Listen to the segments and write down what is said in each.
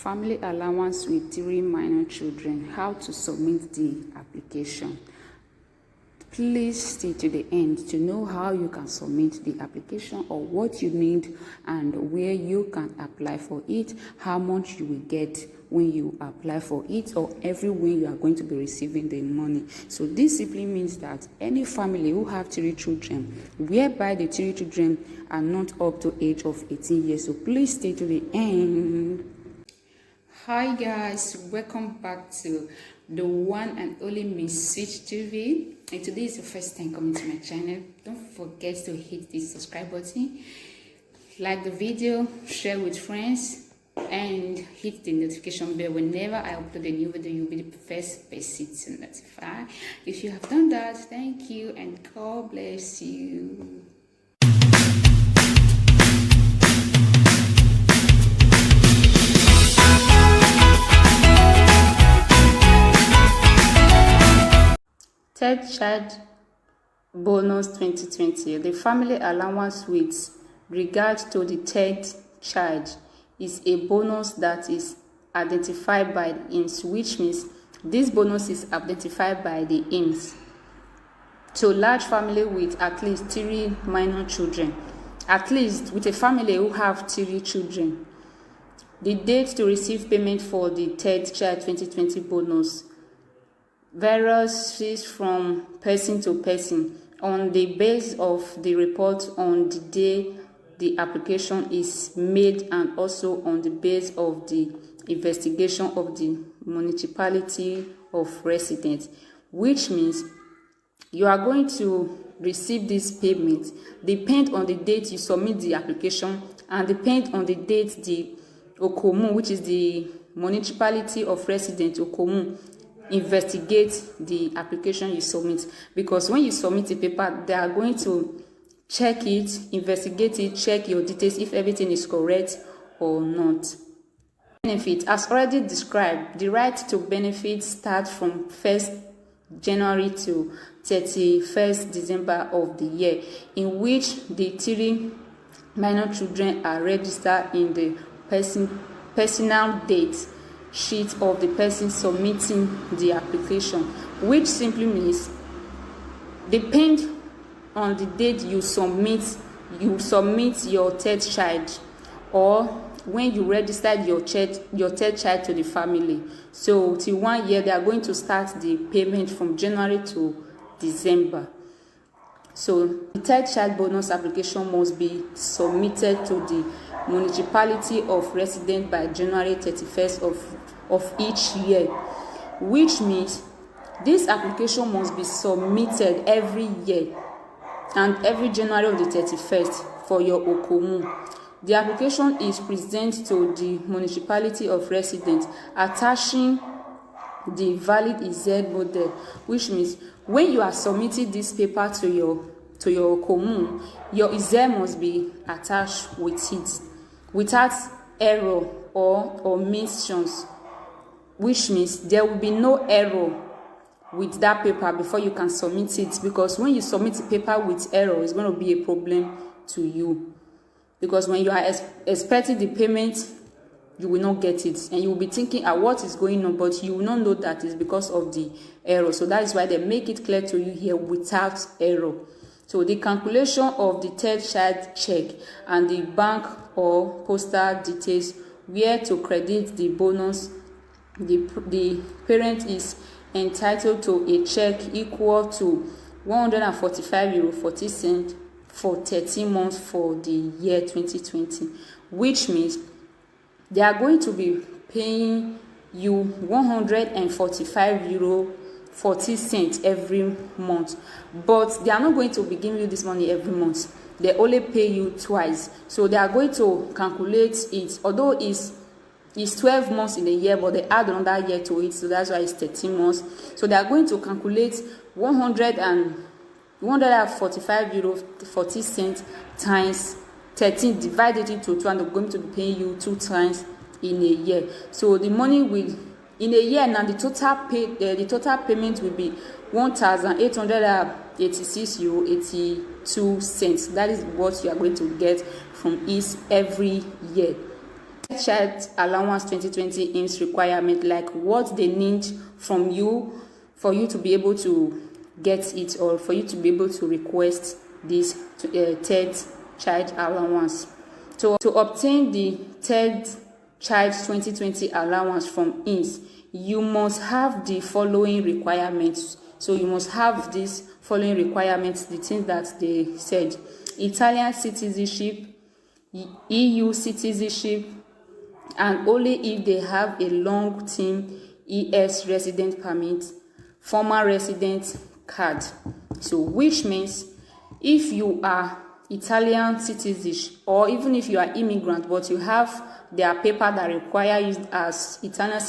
Family allowance with 3 minor children. How to submit the application. Please stay to the end to know how you can submit the application, or what you need and where you can apply for it, how much you will get when you apply for it, or every week you are going to be receiving the money. So this simply means that any family who have 3 children, whereby the 3 children are not up to age of 18 years, so please stay to the end. Hi guys, welcome back to the one and only Miss Switch TV. And today is your first time coming to my channel. Don't forget to hit the subscribe button, like the video, share with friends, and hit the notification bell. Whenever I upload a new video, you'll be the first person to notify. If you have done that, thank you and God bless you. Third child bonus 2020. The family allowance with regard to the third child is a bonus that is identified by the IMSS, which means this bonus is identified by the IMSS. So large family with at least 3 minor children, at least with a family who have 3 children, the date to receive payment for the third child 2020 bonus varies from person to person on the basis of the report on the day the application is made, and also on the basis of the investigation of the municipality of residence, which means you are going to receive this payment depend on the date you submit the application, and depend on the date the Okomu, which is the municipality of residence Okomu, investigate the application you submit. Because when you submit a paper, they are going to check it, investigate it, check your details if everything is correct or not. Benefit, as already described, the right to benefit starts from 1st January to 31st December of the year, in which the 3 minor children are registered in the personal date sheet of the person submitting the application, which simply means depend on the date you submit your third child, or when you registered your third child to the family. So till 1 year, they are going to start the payment from January to December. So the third child bonus application must be submitted to the municipality of residence by January 31st of each year, which means this application must be submitted every year and every January of the 31st for your Okomu. The application is presented to the municipality of residence attaching the valid EZ model, which means when you are submitting this paper to your Okomu, your EZ must be attached with it without error or omissions, which means there will be no error with that paper before you can submit it. Because when you submit the paper with error, it's going to be a problem to you. Because when you are expecting the payment, you will not get it, and you will be thinking, what is going on, but you will not know that it's because of the error. So that is why they make it clear to you here, without error. So the calculation of the third child check and the bank or postal details where to credit the bonus, the parent is entitled to a check equal to €145.40 for 13 months for the year 2020, which means they are going to be paying you €145.40 every month. But they are not going to be giving you this money every month. They only pay you twice. So they are going to calculate it, although it's 12 months in a year, but they add another year to it, so that's why it's 13 months. So they are going to calculate €145.40 times 13, divided into 2, and they're going to be paying you 2 times in a year. So the money will, in a year now, the total payment will be €1,886.82. That is what you are going to get from it every year. Child allowance 2020 IMSS requirement, like what they need from you for you to be able to get it, or for you to be able to request this third child allowance. To obtain the third child 2020 allowance from IMSS, you must have the following requirements. So you must have these following requirements, the things that they said: Italian citizenship, EU citizenship, and only if they have a long-term ES resident permit, former resident card. So which means if you are Italian citizen, or even if you are immigrant but you have their paper that require you as Italian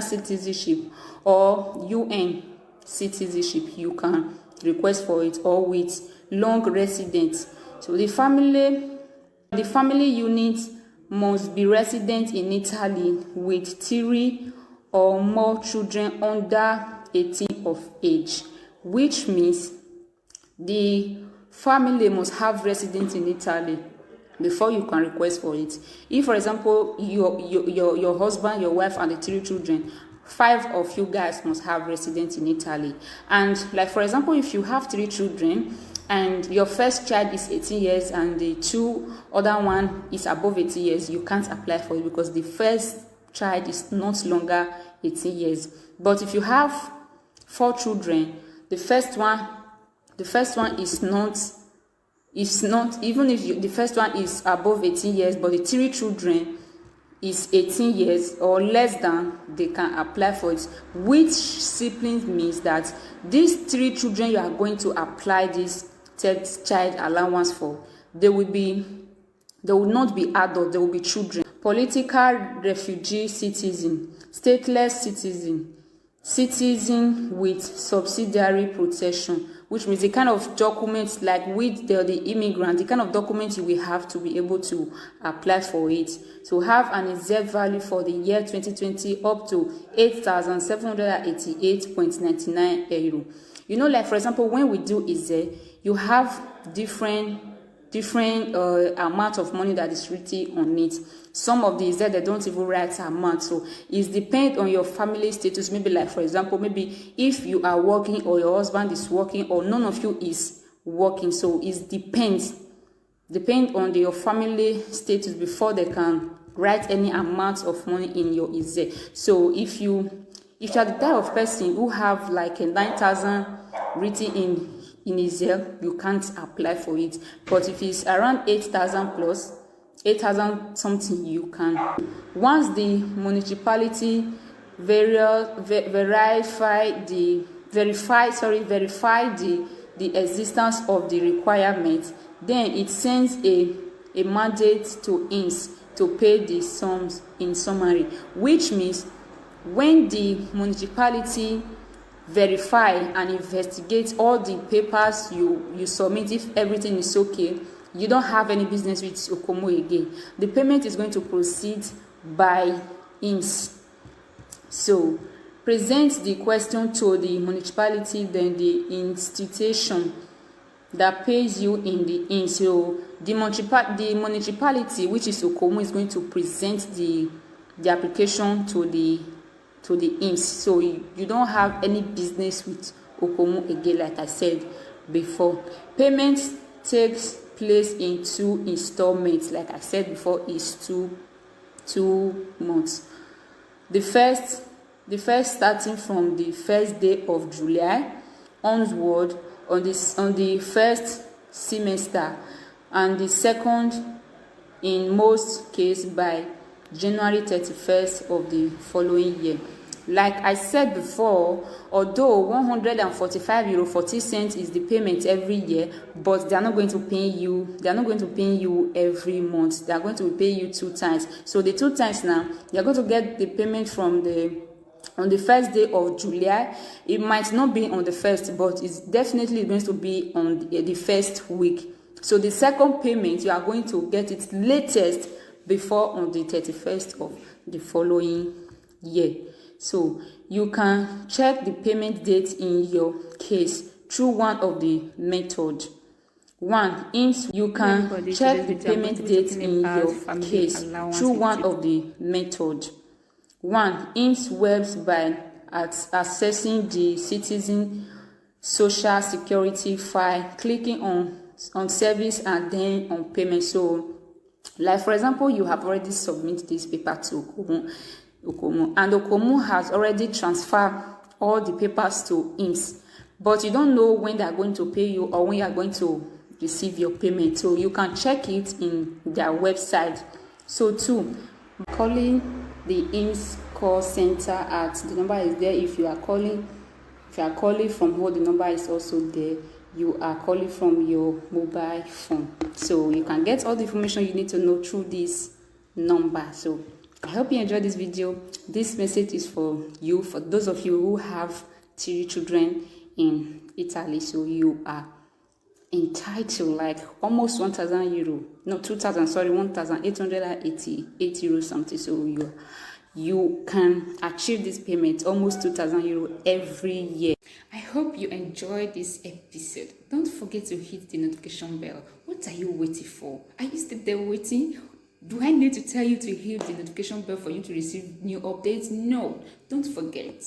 citizenship or UN citizenship, you can request for it, or with long residence. So the family unit must be resident in Italy with 3 or more children under 18 of age, which means the family must have residence in Italy before you can request for it. If, for example, your husband, your wife, and the 3 children, 5 of you guys must have residence in Italy. And like, for example, if you have 3 children and your first child is 18 years and the 2 other one is above 18 years, you can't apply for it because the first child is not longer 18 years. But if you have 4 children, the first one is not, even if the first one is above 18 years, but the 3 children is 18 years or less than, they can apply for it, which simply means that these 3 children you are going to apply this third child allowance for, they will not be adults, they will be children. Political refugee citizen, stateless citizen with subsidiary protection, which means the kind of documents, like with the immigrant, the kind of documents you will have to be able to apply for it. So have an exact value for the year 2020 up to 8,788.99 euro. You know, like for example, when we do ISE, you have different amount of money that is written on it. Some of these they don't even write amount, so it depends on your family status. Maybe like for example, maybe if you are working or your husband is working or none of you is working, so it depends on your family status before they can write any amount of money in your ISE. So if you are the type of person who have like a 9,000 written in ISE, you can't apply for it. But if it's around 8,000 plus 8,000 something, you can. Once the municipality verify the existence of the requirement, then it sends a mandate to IMSS to pay the sums in summary, which means when the municipality verify and investigate all the papers you submit, if everything is okay, you don't have any business with Okomo again. The payment is going to proceed by IMSS. So present the question to the municipality, then the institution that pays you in the IMSS. So the municipality, which is Okomo, is going to present the application to the IMSS. So you don't have any business with Okomo again, like I said before. Payment takes place in 2 installments. Like I said before, is 2 months. The first starting from the first day of July onward on the first semester, and the second in most cases by January 31st of the following year. Like I said before, although 145 euro 40 cents is the payment every year, but they are not going to pay you. They are not going to pay you every month. They are going to pay you 2 times. So the 2 times now, you are going to get the payment on the first day of July. It might not be on the first, but it's definitely going to be on the first week. So the second payment, you are going to get it latest before on the 31st of the following year. So you can check the payment date in your case through one of the methods. One, you can check the payment date in your case through one of the methods. One, IMSS website at accessing the Citizen Social Security file, clicking on service and then on payment. So, like for example, you have already submitted this paper to Okomu, and Okomu has already transferred all the papers to IMSS, but you don't know when they are going to pay you or when you are going to receive your payment. So you can check it in their website. So two, calling the IMSS call center at the number is there. If you are calling from home, the number is also there. You are calling from your mobile phone, so you can get all the information you need to know through this number. So I hope you enjoyed this video. This message is for you, for those of you who have 3 children in Italy. So you are entitled like almost 1,000 euro, no 2,000, sorry, 1,888 euros something. So you can achieve this payment almost 2,000 euro every year. I hope you enjoyed this episode. Don't forget to hit the notification bell. What are you waiting for? Are you still there waiting? Do I need to tell you to hit the notification bell for you to receive new updates? No, don't forget.